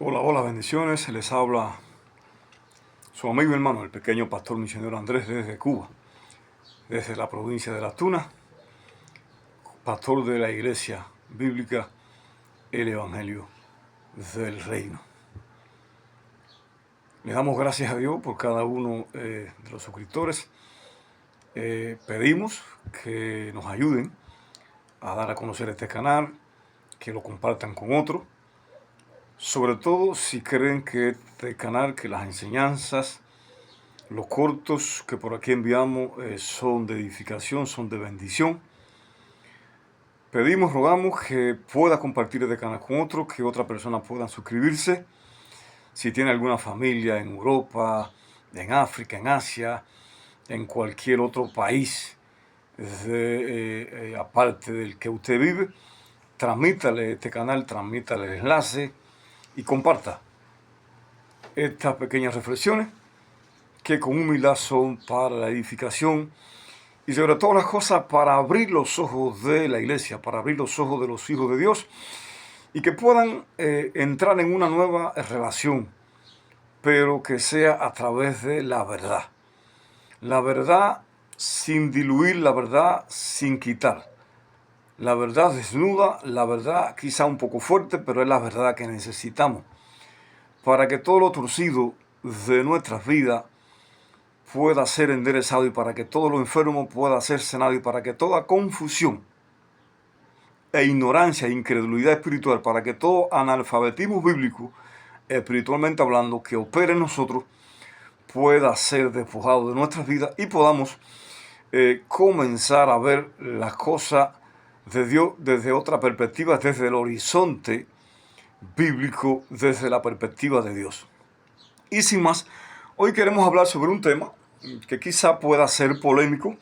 Hola, hola, bendiciones. Les habla su amigo y hermano, el pequeño pastor misionero Andrés desde Cuba, desde la provincia de Las Tunas, pastor de la iglesia bíblica El Evangelio del Reino. Le damos gracias a Dios por cada uno de los suscriptores. Pedimos que nos ayuden a dar a conocer este canal, que lo compartan con otros, sobre todo si creen que este canal, que las enseñanzas, los cortos que por aquí enviamos son de edificación, son de bendición. Pedimos, rogamos que pueda compartir este canal con otros, que otras personas puedan suscribirse. Si tiene alguna familia en Europa, en África, en Asia, en cualquier otro país, aparte del que usted vive, transmítale este canal, transmítale el enlace y comparta estas pequeñas reflexiones que con humildad son para la edificación y sobre todas las cosas para abrir los ojos de la iglesia, para abrir los ojos de los hijos de Dios y que puedan entrar en una nueva relación, pero que sea a través de la verdad. La verdad sin diluir, la verdad sin quitar. La verdad desnuda, la verdad quizá un poco fuerte, pero es la verdad que necesitamos para que todo lo torcido de nuestras vidas pueda ser enderezado y para que todo lo enfermo pueda ser sanado y para que toda confusión e ignorancia e incredulidad espiritual, para que todo analfabetismo bíblico, espiritualmente hablando, que opere en nosotros, pueda ser despojado de nuestras vidas y podamos comenzar a ver las cosas de Dios desde otra perspectiva, desde el horizonte bíblico, desde la perspectiva de Dios. Y sin más, hoy queremos hablar sobre un tema que quizá pueda ser polémico,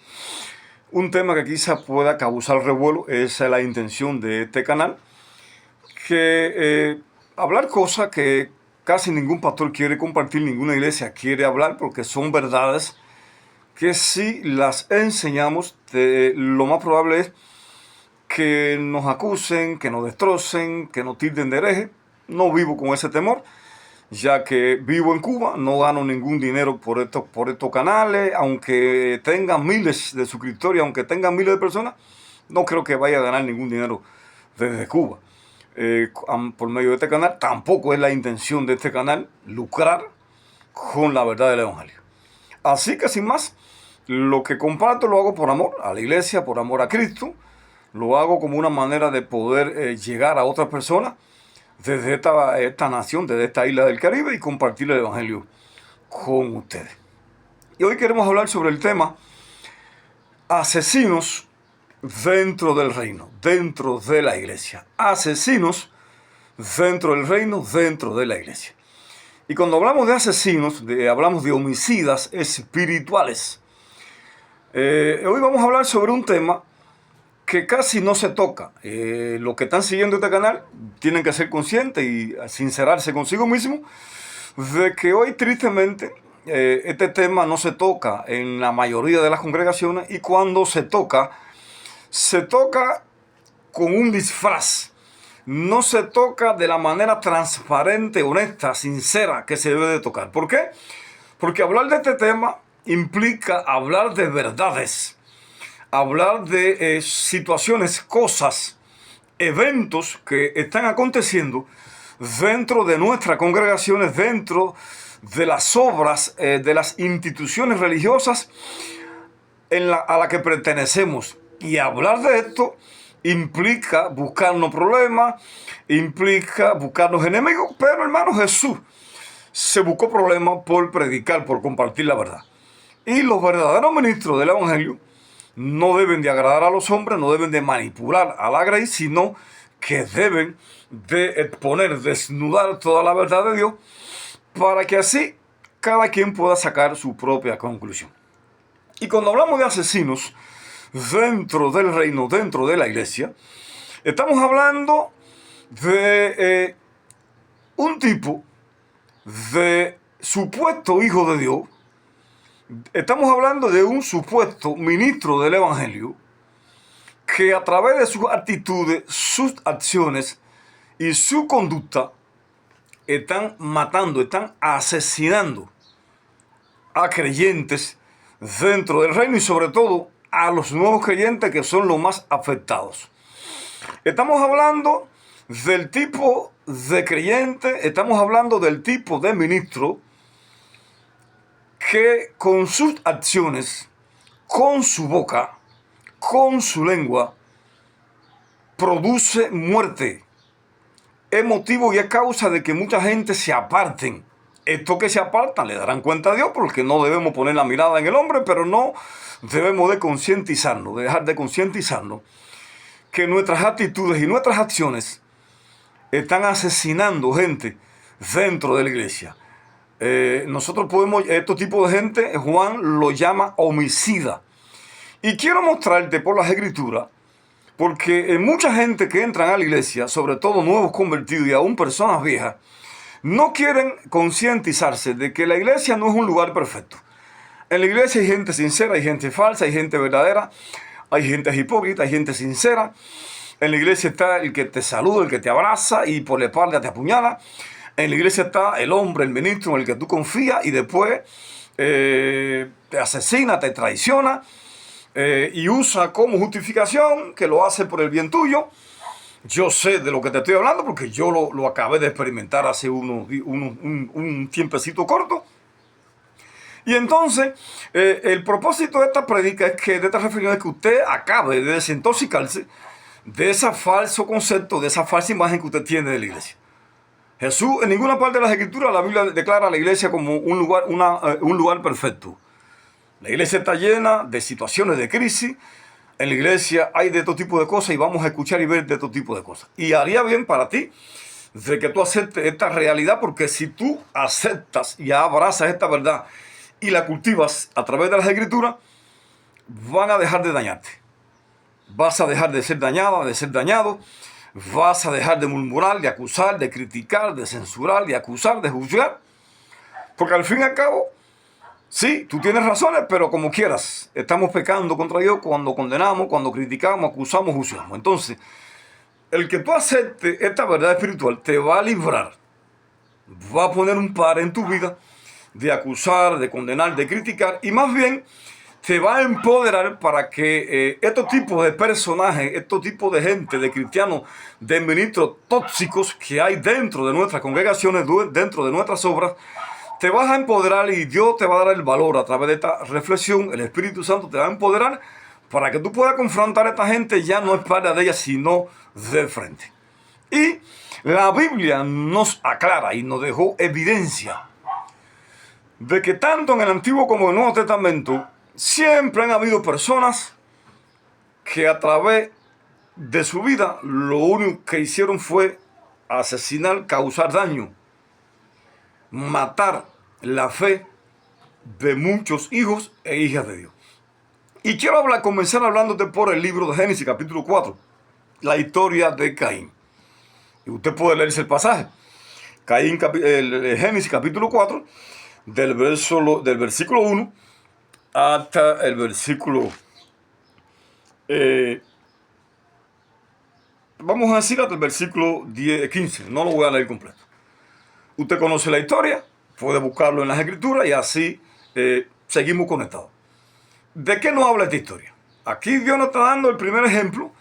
un tema que quizá pueda causar revuelo. Esa es la intención de este canal, que hablar cosas que casi ningún pastor quiere compartir, ninguna iglesia quiere hablar, porque son verdades que si las enseñamos, lo más probable es que nos acusen, que nos destrocen, que nos tilden de hereje. No vivo con ese temor, ya que vivo en Cuba, no gano ningún dinero por estos canales, aunque tengan miles de suscriptores, aunque tengan miles de personas, no creo que vaya a ganar ningún dinero desde Cuba. Por medio de este canal, tampoco es la intención de este canal lucrar con la verdad del Evangelio. Así que sin más, lo que comparto lo hago por amor a la iglesia, por amor a Cristo, lo hago como una manera de poder llegar a otras personas desde esta nación, desde esta isla del Caribe y compartir el Evangelio con ustedes. Y hoy queremos hablar sobre el tema asesinos dentro del reino, dentro de la iglesia. Asesinos dentro del reino, dentro de la iglesia. Y cuando hablamos de asesinos, hablamos de homicidas espirituales. Hoy vamos a hablar sobre un tema que casi no se toca. Los que están siguiendo este canal tienen que ser conscientes y sincerarse consigo mismo de que hoy tristemente este tema no se toca en la mayoría de las congregaciones, y cuando se toca con un disfraz. No se toca de la manera transparente, honesta, sincera que se debe de tocar. ¿Por qué? Porque hablar de este tema implica hablar de verdades, hablar de situaciones, cosas, eventos que están aconteciendo dentro de nuestras congregaciones, dentro de las obras, de las instituciones religiosas a la que pertenecemos. Y hablar de esto implica buscarnos problemas, implica buscarnos enemigos, pero hermano, Jesús se buscó problemas por predicar, por compartir la verdad. Y los verdaderos ministros del Evangelio no deben de agradar a los hombres, no deben de manipular a la grey, sino que deben de exponer, desnudar toda la verdad de Dios, para que así cada quien pueda sacar su propia conclusión. Y cuando hablamos de asesinos dentro del reino, dentro de la iglesia, estamos hablando de un tipo de supuesto hijo de Dios. Estamos hablando de un supuesto ministro del Evangelio que a través de sus actitudes, sus acciones y su conducta están matando, están asesinando a creyentes dentro del reino y sobre todo a los nuevos creyentes que son los más afectados. Estamos hablando del tipo de creyente, estamos hablando del tipo de ministro que con sus acciones, con su boca, con su lengua, produce muerte. Es motivo y es causa de que mucha gente se aparten. Estos que se apartan le darán cuenta a Dios porque no debemos poner la mirada en el hombre, pero no debemos de concientizarnos, de dejar de concientizarnos que nuestras actitudes y nuestras acciones están asesinando gente dentro de la iglesia. Nosotros podemos, estos tipos de gente, Juan lo llama homicida. Y quiero mostrarte por las escrituras, porque mucha gente que entran a la iglesia, sobre todo nuevos convertidos y aún personas viejas, no quieren concientizarse de que la iglesia no es un lugar perfecto. En la iglesia hay gente sincera, hay gente falsa, hay gente verdadera, hay gente hipócrita, hay gente sincera. En la iglesia está el que te saluda, el que te abraza y por la espalda te apuñala. En la iglesia está el hombre, el ministro en el que tú confías y después te asesina, te traiciona y usa como justificación que lo hace por el bien tuyo. Yo sé de lo que te estoy hablando porque yo lo acabé de experimentar hace un tiempecito corto. Y entonces, el propósito de esta prédica es que, de esta reflexión, es que usted acabe de desintoxicarse de ese falso concepto, de esa falsa imagen que usted tiene de la iglesia. Jesús, en ninguna parte de las Escrituras, la Biblia declara a la iglesia como un lugar perfecto. La iglesia está llena de situaciones de crisis. En la iglesia hay de todo tipo de cosas y vamos a escuchar y ver de todo tipo de cosas. Y haría bien para ti de que tú aceptes esta realidad, porque si tú aceptas y abrazas esta verdad y la cultivas a través de las Escrituras, van a dejar de dañarte. Vas a dejar de ser dañada, de ser dañado. Vas a dejar de murmurar, de acusar, de criticar, de censurar, de acusar, de juzgar. Porque al fin y al cabo, sí, tú tienes razones, pero como quieras, estamos pecando contra Dios cuando condenamos, cuando criticamos, acusamos, juzgamos. Entonces, el que tú aceptes esta verdad espiritual te va a librar, va a poner un par en tu vida de acusar, de condenar, de criticar, y más bien te va a empoderar para que estos tipos de personajes, estos tipos de gente, de cristianos, de ministros tóxicos que hay dentro de nuestras congregaciones, dentro de nuestras obras, te vas a empoderar y Dios te va a dar el valor a través de esta reflexión. El Espíritu Santo te va a empoderar para que tú puedas confrontar a esta gente ya no espalda de ella, sino de frente. Y la Biblia nos aclara y nos dejó evidencia de que tanto en el Antiguo como en el Nuevo Testamento siempre han habido personas que a través de su vida lo único que hicieron fue asesinar, causar daño, matar la fe de muchos hijos e hijas de Dios. Y quiero comenzar hablándote por el libro de Génesis, capítulo 4, la historia de Caín. Y usted puede leerse el pasaje. Génesis, capítulo 4, del versículo 1 hasta el versículo, vamos a decir hasta el versículo 15. No lo voy a leer completo. Usted conoce la historia, puede buscarlo en las Escrituras y así seguimos conectados. ¿De qué nos habla esta historia? Aquí Dios nos está dando el primer ejemplo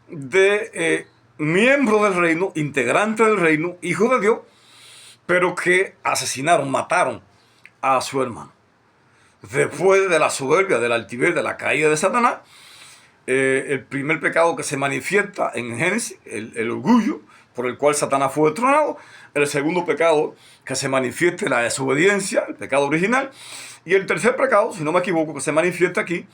de miembros del reino, integrantes del reino, hijos de Dios, pero que asesinaron, mataron a su hermano. Después de la soberbia, de la altivez, de la caída de Satanás, el primer pecado que se manifiesta en Génesis, el orgullo, por el cual Satanás fue destronado. El segundo pecado que se manifiesta es la desobediencia, el pecado original. Y el tercer pecado, si no me equivoco, que se manifiesta aquí,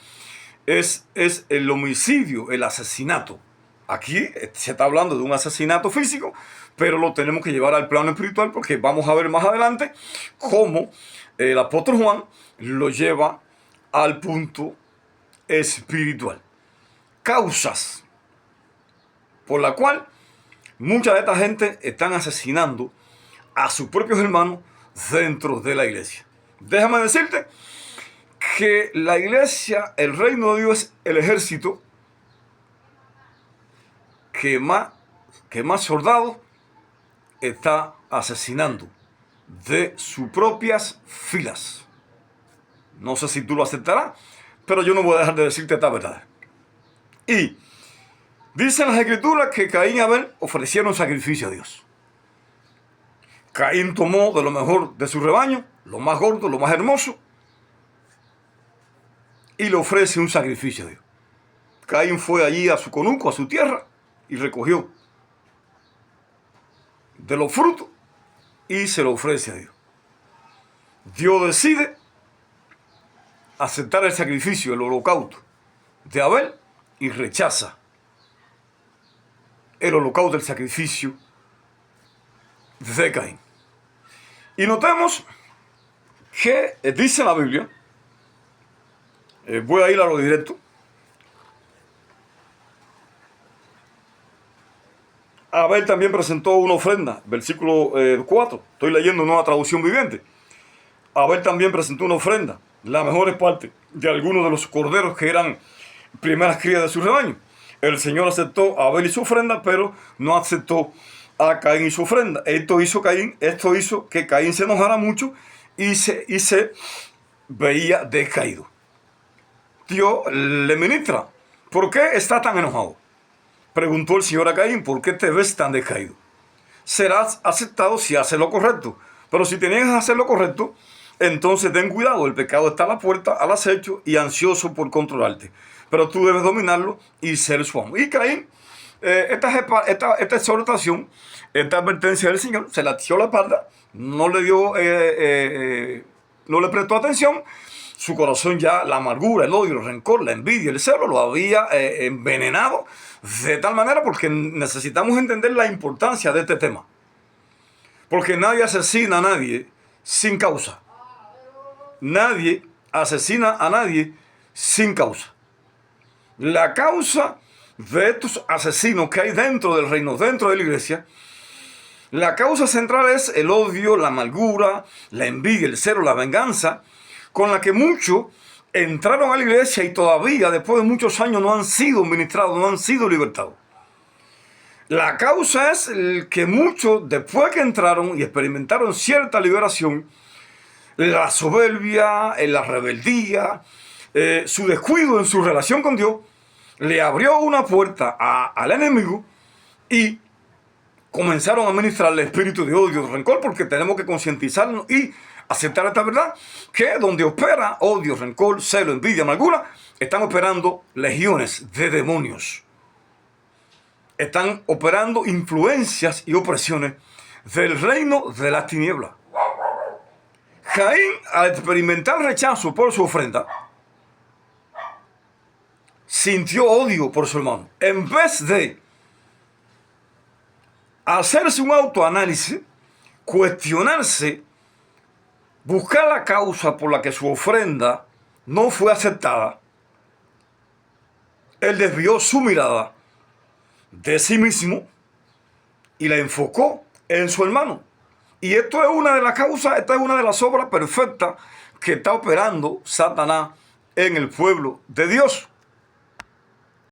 es el homicidio, el asesinato. Aquí se está hablando de un asesinato físico, pero lo tenemos que llevar al plano espiritual porque vamos a ver más adelante cómo el apóstol Juan lo lleva al punto espiritual. Causas por la cual mucha de esta gente están asesinando a sus propios hermanos dentro de la iglesia. Déjame decirte que la iglesia, el reino de Dios, es el ejército que más soldados está asesinando de sus propias filas. No sé si tú lo aceptarás, pero yo no voy a dejar de decirte esta verdad. Y dicen las Escrituras que Caín y Abel ofrecieron sacrificio a Dios. Caín tomó de lo mejor de su rebaño, lo más gordo, lo más hermoso, y le ofrece un sacrificio a Dios. Caín fue allí a su conuco, a su tierra, y recogió de los frutos y se lo ofrece a Dios. Dios decide aceptar el sacrificio, el holocausto de Abel, y rechaza el holocausto, el sacrificio de Caín. Y notemos que dice la Biblia, voy a ir a lo directo, Abel también presentó una ofrenda, versículo 4, estoy leyendo Nueva Traducción Viviente. Abel también presentó una ofrenda, la mejor parte de algunos de los corderos que eran primeras crías de su rebaño. El Señor aceptó a Abel y su ofrenda, pero no aceptó a Caín y su ofrenda. Esto hizo que Caín se enojara mucho y se veía descaído. Dios le ministra, ¿por qué está tan enojado? Preguntó el Señor a Caín, ¿por qué te ves tan descaído? Serás aceptado si haces lo correcto, pero si te niegas a hacer lo correcto, entonces ten cuidado, el pecado está a la puerta, al acecho y ansioso por controlarte. Pero tú debes dominarlo y ser su amo. Y Caín, esta exhortación, esta advertencia del Señor, se la tiró la espalda, no le prestó atención. Su corazón ya, la amargura, el odio, el rencor, la envidia, el celo, lo había envenenado de tal manera, porque necesitamos entender la importancia de este tema. Porque nadie asesina a nadie sin causa. Nadie asesina a nadie sin causa. La causa de estos asesinos que hay dentro del reino, dentro de la iglesia, la causa central es el odio, la amargura, la envidia, el celo, la venganza, con la que muchos entraron a la iglesia y todavía, después de muchos años, no han sido ministrados, no han sido libertados. La causa es el que muchos, después que entraron y experimentaron cierta liberación, la soberbia, la rebeldía, su descuido en su relación con Dios, le abrió una puerta al enemigo y comenzaron a ministrarle espíritu de odio, de rencor, porque tenemos que concientizarnos y aceptar esta verdad, que donde opera odio, rencor, celo, envidia, amargura, están operando legiones de demonios. Están operando influencias y opresiones del reino de las tinieblas. Caín, al experimentar rechazo por su ofrenda, sintió odio por su hermano. En vez de hacerse un autoanálisis, cuestionarse, buscar la causa por la que su ofrenda no fue aceptada, él desvió su mirada de sí mismo y la enfocó en su hermano. Y esto es una de las causas, esta es una de las obras perfectas que está operando Satanás en el pueblo de Dios.